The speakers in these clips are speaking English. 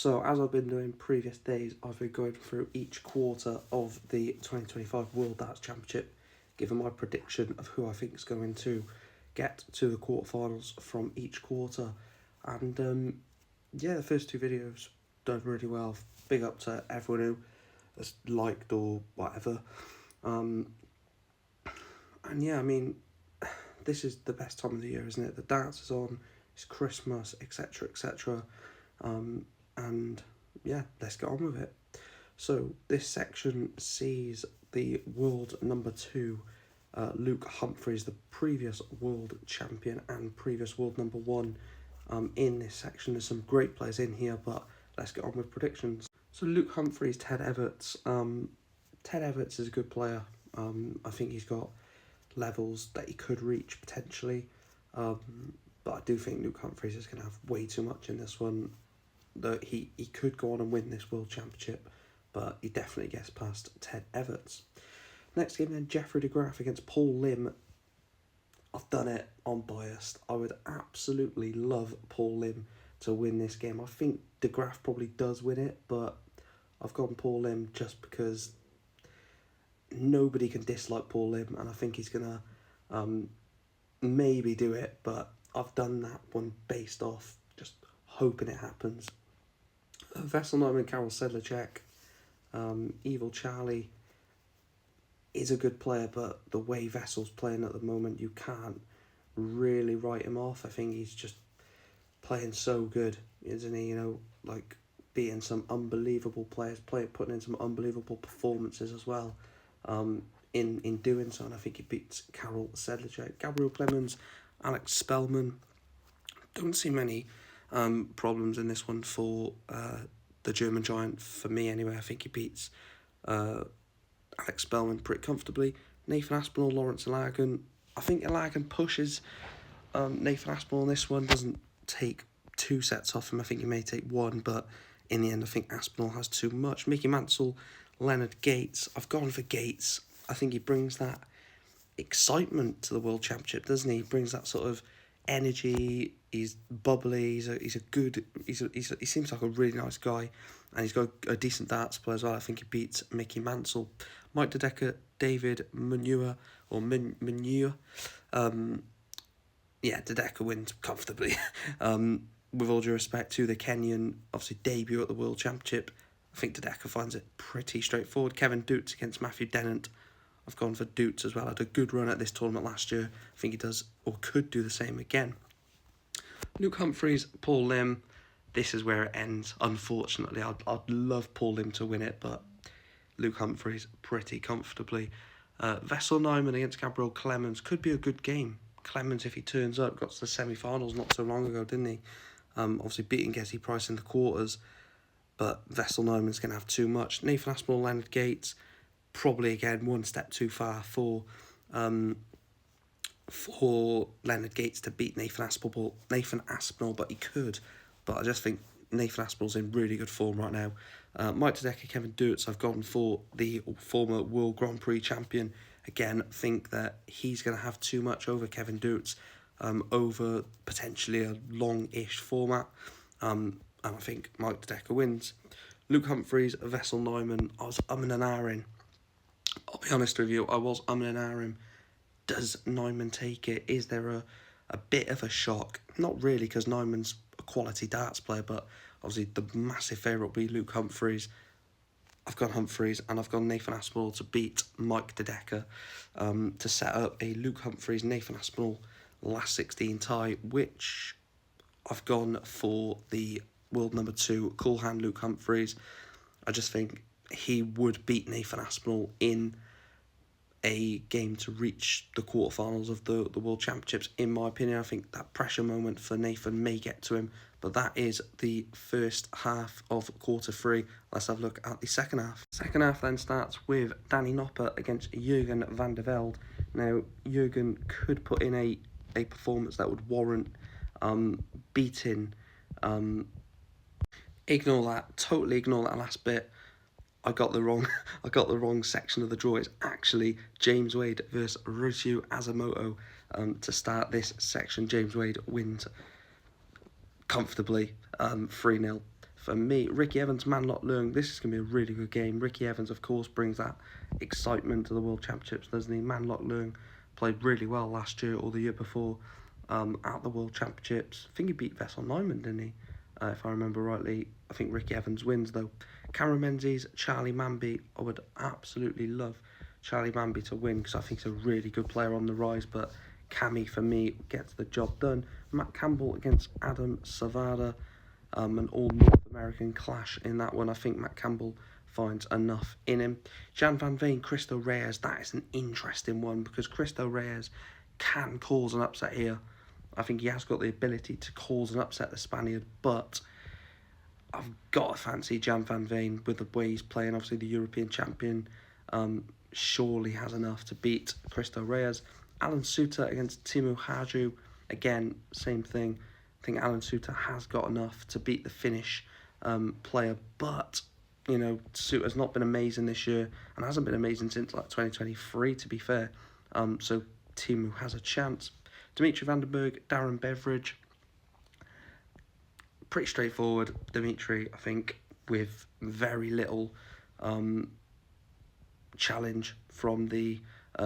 So, as I've been doing previous days, I've been going through each quarter of the 2025 World Darts Championship, giving my prediction of who I think is going to get to the quarterfinals from each quarter. And yeah, the first two videos done really well. Big up to everyone who has liked or whatever. And yeah, I mean, this is the best time of the year, isn't it? The darts is on, it's Christmas, etc., etc. And yeah, let's get on with it. So this section sees the world number 2, Luke Humphries, the previous world champion and previous world number 1. In this section, there's some great players in here, but let's get on with predictions. So Luke Humphries, Ted Everts. Ted Everts is a good player. I think he's got levels that he could reach potentially, but I do think Luke Humphries is going to have way too much in this one. That he could go on and win this World Championship, but he definitely gets past Ted Everts. Next game then, Jeffrey de Graaf against Paul Lim. I've done it, I'm biased. I would absolutely love Paul Lim to win this game. I think de Graaf probably does win it, but I've gone Paul Lim just because nobody can dislike Paul Lim, and I think he's going to maybe do it, but I've done that one based off just hoping it happens. Vessel Neumann, Karel Sedlacek, Evil Charlie is a good player, but the way Vessel's playing at the moment, you can't really write him off. I think he's just playing so good, isn't he? You know, like beating some unbelievable players, putting in some unbelievable performances as well. In doing so, and I think he beats Karel Sedlacek. Gabriel Clemens, Alex Spellman. Don't see many problems in this one for the German giant, for me anyway. I think he beats Alex Spellman pretty comfortably. Nathan Aspinall, Lawrence Ilagan. I think Ilagan pushes Nathan Aspinall in this one, doesn't take 2 sets off him. I think he may take 1, but in the end I think Aspinall has too much. Mickey Mansell, Leonard Gates. I've gone for Gates. I think he brings that excitement to the World Championship, doesn't he? He brings that sort of energy. He's bubbly. He seems like a really nice guy, and he's got a decent darts player as well. I think he beats Mickey Mansell. Mike De Decker, David Munua or Munua. Yeah, De Decker wins comfortably. With all due respect to the Kenyan, obviously debut at the World Championship, I think De Decker finds it pretty straightforward. Kevin Dutz against Matthew Dennant. I've gone for Dutz as well. Had a good run at this tournament last year. I think he does or could do the same again. Luke Humphries, Paul Lim. This is where it ends, unfortunately. I'd love Paul Lim to win it, but Luke Humphries pretty comfortably. Vessel Neumann against Gabriel Clemens could be a good game. Clemens, if he turns up, got to the semi-finals not so long ago, didn't he? Obviously beating Gessie Price in the quarters, but Vessel Neumann's going to have too much. Nathan Aspinall, Leonard Gates, probably again 1 step too far for Leonard Gates to beat Nathan Aspinall, but he could. But I just think Nathan Aspinall's in really good form right now. Mike De Decker, Kevin Dutz, I've gone for the former World Grand Prix champion. Again, think that he's going to have too much over Kevin Dutz, over potentially a long-ish format. And I think Mike De Decker wins. Luke Humphries, Vessel Neumann, I was umming and ahhing. I'll be honest with you, I was umming and ahhing. Does Neumann take it? Is there a bit of a shock? Not really, because Neumann's a quality darts player, but obviously the massive favourite will be Luke Humphries. I've gone Humphries, and I've gone Nathan Aspinall to beat Mike De Decker to set up a Luke Humphries, Nathan Aspinall last 16 tie, which I've gone for the world number 2, cool hand Luke Humphries. I just think he would beat Nathan Aspinall in a game to reach the quarterfinals of the World Championships. In my opinion, I think that pressure moment for Nathan may get to him, but that is the first half of quarter 3. Let's have a look at the second half. Second half then starts with Danny Noppert against Jurgen van der Velde. Now, Jurgen could put in a performance that would warrant beating. Totally ignore that last bit. I got the wrong section of the draw. It's actually James Wade versus Rocio Asamoto. To start this section, James Wade wins comfortably, 3-0. for me, Ricky Evans, Man Lok Leung, this is going to be a really good game. Ricky Evans, of course, brings that excitement to the World Championships, doesn't he? Man Lok Leung played really well last year or the year before at the World Championships. I think he beat Vessel Neumann, didn't he? If I remember rightly. I think Ricky Evans wins, though. Cameron Menzies, Charlie Manby. I would absolutely love Charlie Manby to win because I think he's a really good player on the rise, but Cammy, for me, gets the job done. Matt Campbell against Adam Savada. An all North American clash in that one. I think Matt Campbell finds enough in him. Jan van Veen, Cristo Reyes, that is an interesting one because Cristo Reyes can cause an upset here. I think he has got the ability to cause an upset, the Spaniard, but I've got to fancy Jan van Veen with the way he's playing. Obviously, the European champion surely has enough to beat Cristo Reyes. Alan Suter against Timu Haju. Again, same thing. I think Alan Suter has got enough to beat the Finnish player, but Suter's not been amazing this year and hasn't been amazing since like 2023, to be fair. So Timu has a chance. Dimitri Vandenberg, Darren Beveridge. Pretty straightforward, Dimitri, I think, with very little challenge from the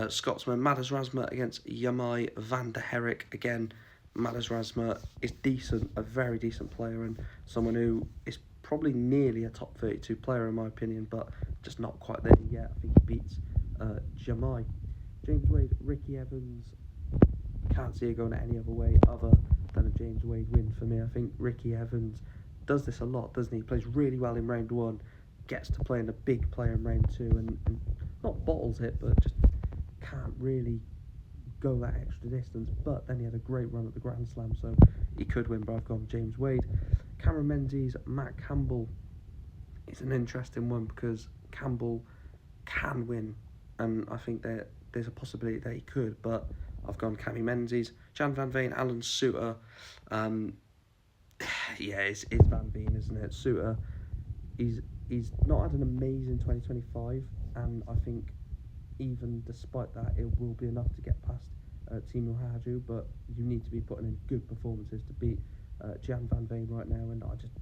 Scotsman. Madas Rasma against Jamai van der Herrik. Again, Madas Rasma is decent, a very decent player, and someone who is probably nearly a top 32 player in my opinion, but just not quite there yet. I think he beats Jamai. James Wade, Ricky Evans. Can't see it going any other way other than a James Wade win for me. I think Ricky Evans does this a lot, doesn't he? He plays really well in round 1, gets to play in a big player in round 2, and not bottles it, but just can't really go that extra distance. But then he had a great run at the Grand Slam, so he could win, but I've gone James Wade. Cameron Menzies, Matt Campbell is an interesting one because Campbell can win, and I think that there's a possibility that he could, but I've gone Cammy Menzies. Jan van Veen, Alan Suter. It's Van Veen, isn't it? Suter, he's not had an amazing 2025, and I think even despite that, it will be enough to get past Timu Haju, but you need to be putting in good performances to beat Jan van Veen right now, and I just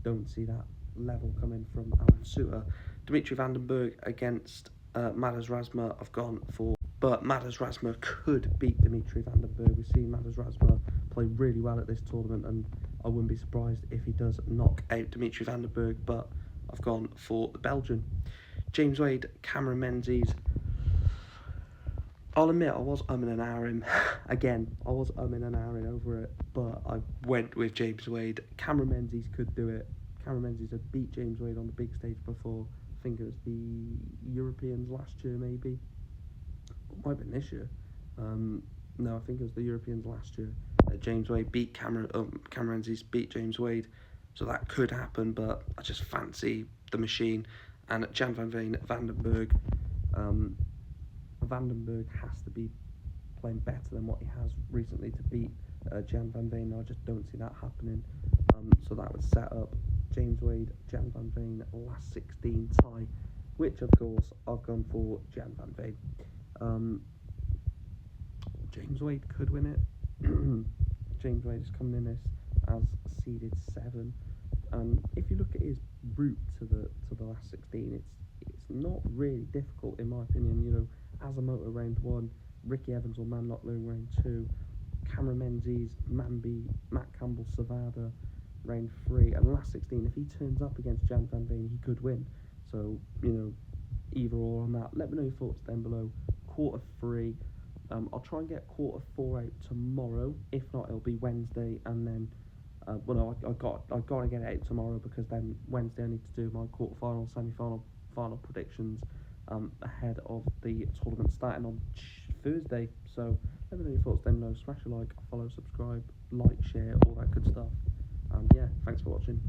don't see that level coming from Alan Suter. Dimitri Vandenberg against Madas Rasma, I've gone for, but Madas Rasma could beat Dimitri Vandenberg. We've seen Madas Rasma play really well at this tournament, and I wouldn't be surprised if he does knock out Dimitri Vandenberg, but I've gone for the Belgian. James Wade, Cameron Menzies. I'll admit I was umming and ahhing. Again, I was umming and ahhing over it, but I went with James Wade. Cameron Menzies could do it. Cameron Menzies had beat James Wade on the big stage before. I think it was the Europeans last year, maybe. It might have been this year. No, I think it was the Europeans last year. James Wade beat Cameron Menzies beat James Wade, so that could happen, but I just fancy the machine. And Jan van Veen, Vandenberg. Vandenberg has to be playing better than what he has recently to beat Jan van Veen. I just don't see that happening. So that would set up James Wade, Jan van Veen, last 16 tie, which of course I've gone for Jan van Veen. James Wade could win it. James Wade is coming in this as seeded 7, and if you look at his route to the last 16, it's not really difficult in my opinion. Asamoah round 1, Ricky Evans or Man Lok Leung round 2, Cameron Menzies, Manby, Matt Campbell, Savada round 3, and last 16, if he turns up against Jan van Veen, he could win. So, either or on that. Let me know your thoughts down below. Quarter 3. I'll try and get quarter 4 out tomorrow. If not, it'll be Wednesday, and then I got to get it out tomorrow because then Wednesday I need to do my quarter-final, semi-final, final predictions ahead of the tournament starting on Thursday. So let me know your thoughts down below. Smash a like, follow, subscribe, share, all that good stuff. And yeah, thanks for watching.